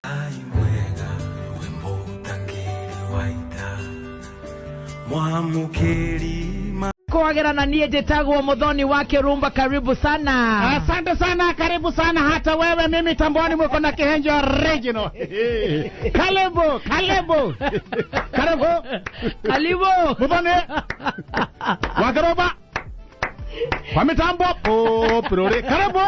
Aimwega wimbo tangiri waita Mwamukeri Kuagera na niye jetagwa Muthoni wa Kirumba, karibu sana. Asante sana, karibu sana hata wewe. Mimi tamboni mweko na Kihenjo original. Karibu. Karibu Muthoni wa Kirumba. Kwa mitambo prori karibu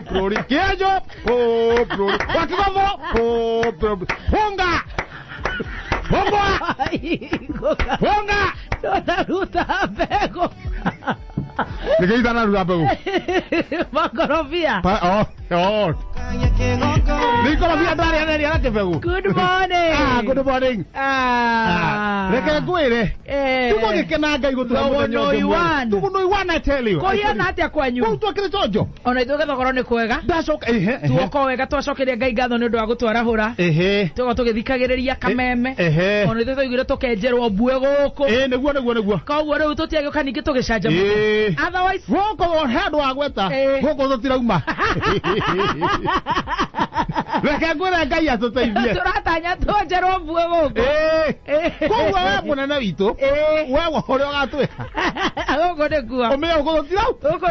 prori Kihenjo prori wa Kirumba prori Honga Ruta Bego Nikaita na Ruta Bego Makorofia Nikorofia ndari aneri anake Bego. Good morning. Good morning. Reke gwire tumo gikena ngai gutura muthenya tumo no iwana tell you ko yana atia kwanyu ko twakire tonjo ona ithuke thogoro ni kwega ndacoka tuko wega twacokeria ngai ngatho ni undu wa gutwara hura tugo tugithikagiriria kameme ona ithuke twigire tukenjerwo mbue guku neguo koguo riu tutiagioka ningi tugicanja otherwise guko head wa gweta guko tutirauma reke gwire ngai atuteithie turatanya twenjerwo mbue guku koguo we munene witu wewe hore gatwika agogo ne kuwa omenya uko tutirau uko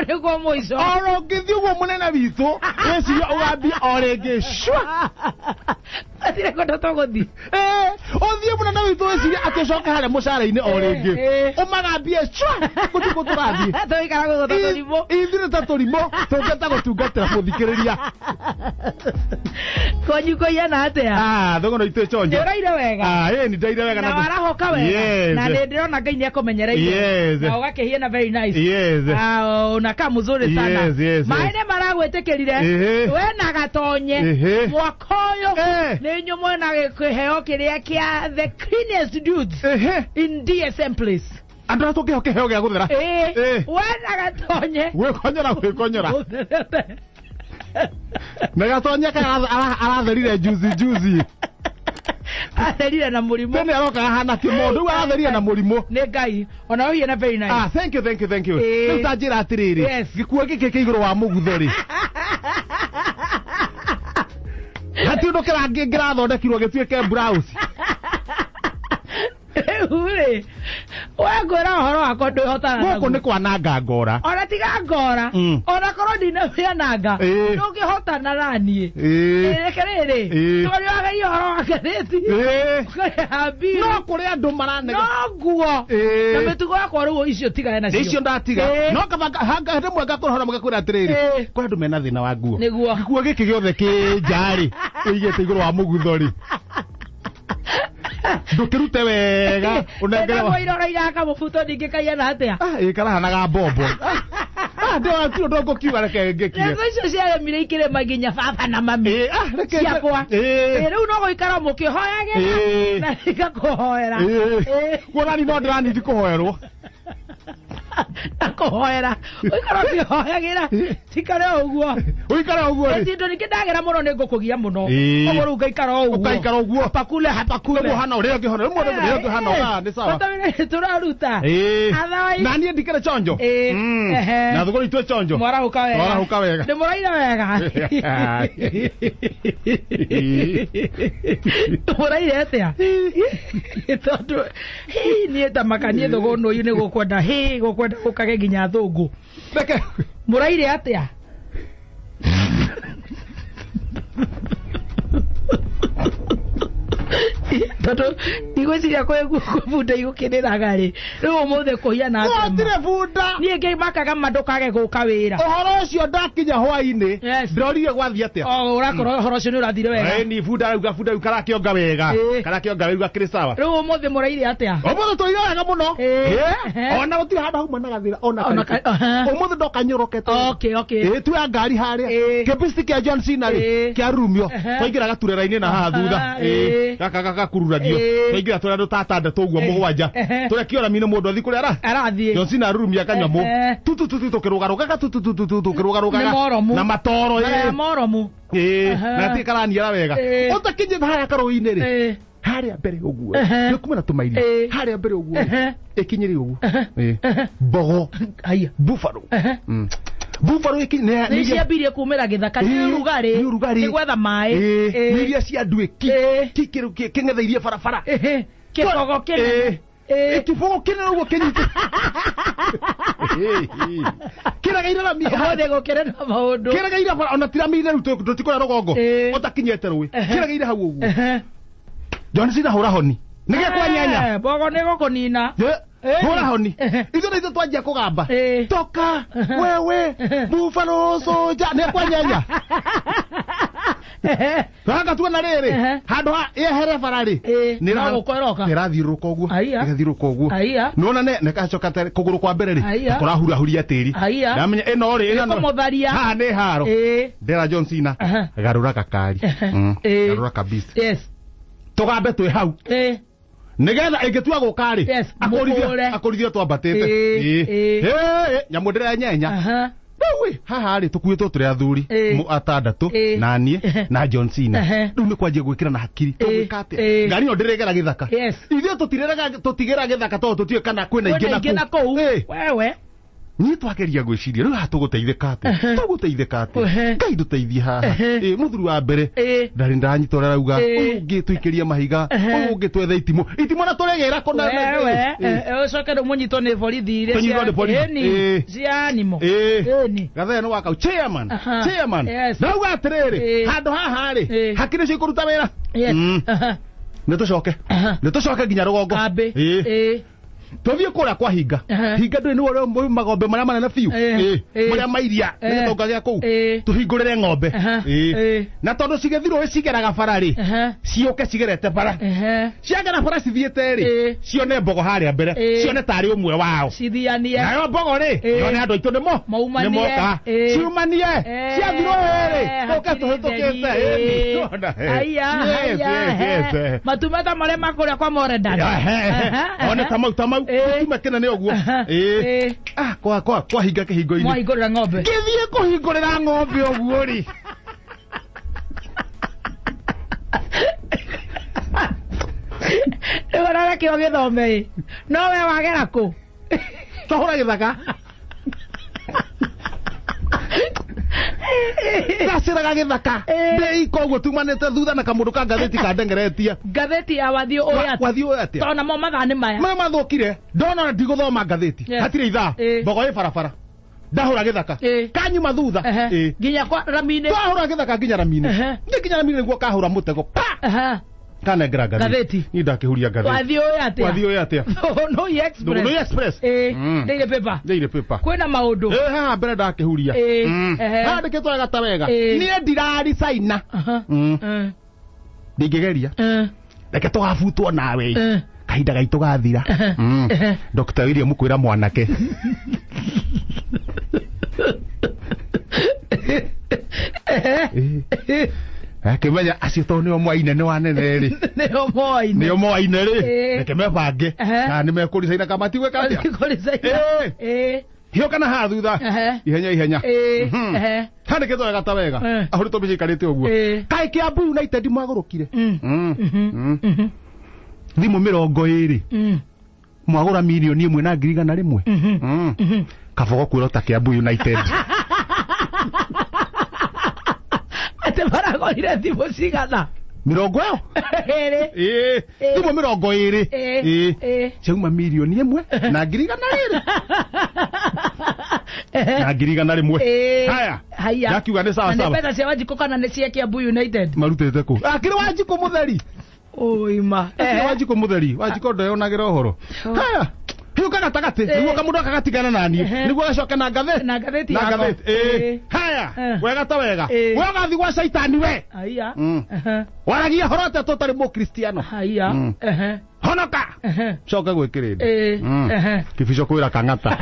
ne kuwa moiso oro ngithio wo munene witu weciria ugambi orenge shwa atire kondo togothi othie munene witu weciria aticoka hare mucara-ini orenge umagambie shwa gutuko turathi toikara go tatorimo ithire tatorimo tungeta gutungatira muthikiriria konyuko yana atia thogono itu chonje ndiraire wega ni ndaire wega na warahoka wega na ndirona ngai ni akumenyereire na ugakehia na very nice unakaa mzuri sana maene maragwetekerire we na gatonye mwaka uyu ni nyumo na kiheo kiria kia the cleanest dudes in DSM place andra toke kiheo gia guthera we na gatonye gwikonyora na gatonye ka aratherire juzi atherire na murimo tene aroka hana kimondo aratherire na murimo ne ngai ona uhiye na very nice thank you tutajira atiriri gikuo gike kiiguru wa muguthori hati ndo kira thondekirwo gituike blouse ure wagora horo wako ndu hotana guko ni kwananga ngora ona tiga ngora ona korwo ndina nanga ndungihotana nanie rekerere tori waga iyo horo wakareti habi no kuri andu maranega no guo na metugo yakwa ruo icio tiga na cio icio ndatiga no kabanga hanga ndimwe ngakorora mugakwira atiriri kwa andu mena thina wa guo gikuo giki giothe ki njari uigite iguru wa muguthori ndukirute wega unengere wa irora iraka mufuto ningi kaiana atia ikarahanaga bombo ndio tio dogo kiwa reke ngekie icio cia mire ikire maginya baba na mami ciakwa riu no guikara mukihoyagera na igakuhoera kuona ni no ndirani ndikuhoerwo akohoera uikara ukihoyagera tikare uguo etindo nikindagera muno ningukugia muno ogo ru ngaikara uguo pakule hana uri ngihona rimwe ringi hana ni sawa turaruta na nie ndikere chonjo na thuguri tu chonjo mwarahuka wega ndi muraira wega muraira atia tondu nie tamakanie thugono yu ni gukwenda gukwenda gukage nginya thungu reke muraire atia toto igweciria kwebunda igukindiraga ri riu umuthe kuhiana atia ndire bunda nie ngai makaga mandukage guka wira uhoro ucio ndakinya hwaini ndorire gwathi atia urakorwo uhoro ucio ni urathire wega ni bunda karakionga wega wega kiri sawa riu umuthe muraire atia umuthe tuire wega muno ona gutire handu hauma na gathira ona umuthe ndokanyurokete okay tuya ngari haria kebisi kia John Cena ri kia rumio twaingira gaturera-ini na haha thutha gaka kururanio twaingira turi andu tatandatu uguo mugwanja turia kiora mine mundu athi kuri arathie John Cena rumia kanyamu tukirugarugaga tukirugarugaga na matoro moromu na tikarania wega utakinye haya karoini ri haria mbere uguo nikumena tumairi haria mbere uguo ikinyiri uguo bogo aya buffalo buffalo iki ni ciambirie kumira githaka ni urugari ni gwetha mai ni iria cia nduiki king'etheirie barabara kibogo kinene kibogo kinene uguo kinyite kirageire na mihode gukire na maundu kirageire ona tiramire rutikora rogongo utakinyete rui kirageire hau uguo John Cena hura honi nige kwa nyanya bogo ni gukunina hura honi ithu twanjia kugamba toka wewe buffalo soja ne kwa nyanya Ranga tu na rere handu ha ehere barari ni ra gukoroka irathiruka uguo igathiruka uguo nona ne kacoka kuguru kwa mbere ri akora hura huria tiri ndamenya ino ri ino mutharia ha ne haro ndera John Cena garura kakari garura kabisa tugambe twi hau nigetha ingitua gukari akorithia twambatite nyamu ndira nyenya we haha ri tukuitwo turi athuri atandatu na nie na John Cena riu ni kwanjia gwikira na hakiri tugikate ngari no ndiregera githaka ithuĩ tutigera githaka to tutue kana kwina ingi na kuu wewe ni twageria gwiciria riu hatuguteithika ate ngai nduteithie haha muthuri wa mbere ndari ndanyitora rauga ungi tuikiria mahiga ungi twethe itimo na turegera kona wewe ucoke munyitwo ni borithi ile cia animo gathe no wakau chairman rauga atiriri handu haha ri hakiri cio kuruta wira nitucoke nginya rugongo tuthie kuria kwa hinga ndui ni magombe maria manene fiu maria mairia ni tonga gya kuu tuhingurire ng'ombe na tondu cigethirwo cigeraga barari ciuke cigerete bara ciagera bara cithiete ri cione mbogo haria mbere cione tari umwe wao cithianie nayo mbogo ri yone andu aitu nimo moka ciumanie ciathirwo ri uke tuhitukite aya matumata maria makuria kwa Moredan one tamau tumekena ne oguo kwa hinga kihingo ini mwahingurira ng'ombe githie kuhingurira ng'ombe oguo ri egora kio githome no we wagera ku tohora githaka gasiraga githaka ndei koguo tumanite thutha na kamundu ka ngatheti ka ndengeretia ngatheti ya wathio oyatia tona mo mathani maya mathukire ndona ndiguthoma ngatheti hatire ithaa mbogo barabara ndahura githaka kanyuma thutha nginya kwa ramine twahura githaka nginya ramine nginya ramine niguo kahura mutego kana ngatheti ni ndakihuria ngatheti wathio atia no express daily paper kwena maundu ha mbere ndakihuria ndikitwa gata wega ni ndirari China ndingigeria reke tugabutwo nawe kahinda gaitu gathira Dr. William kwira mwanake akimenya acio to nio mwaine ni wanene ri nio mwaine ri reke mebange kana ni mekuricaina kamatigwe katia hiyo kana ha thutha ihenya kandi kitwa gata wega ahuri to bijikarite oguo kai Kiambu United mwagurukire thimu 20 mwagura milioni 1,100,000 kabogo kwira ta Kiambu United ate baragorire thimu cigana 20 thimu 20 ciauma milioni 1 na 1,200,000 na 1,200,000 haya yakiuga ni sawa sawa pesa cia Wanjiku kana ni cia Kiambu United marutete ku akiri Wanjiku mutheri oima Wanjiku mutheri Wanjiku ndoyonagira uhoro haya hiyo kana takate nigo kamundu akagatigana nani nigo gacoke na ngatheti haya wega ta wega wega thi gwa shaitani we haya waragia horote tutari mu Kristiano haya honoka coka gwikirinde kibico kwira kang'ata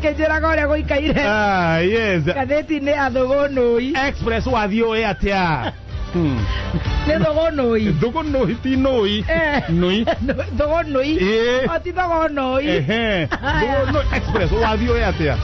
kenjera gore goikaire yes gatheti ni athugunui express wathio atia ne thugunui ti noi thugunui oti thugunui thugunui express wathio atia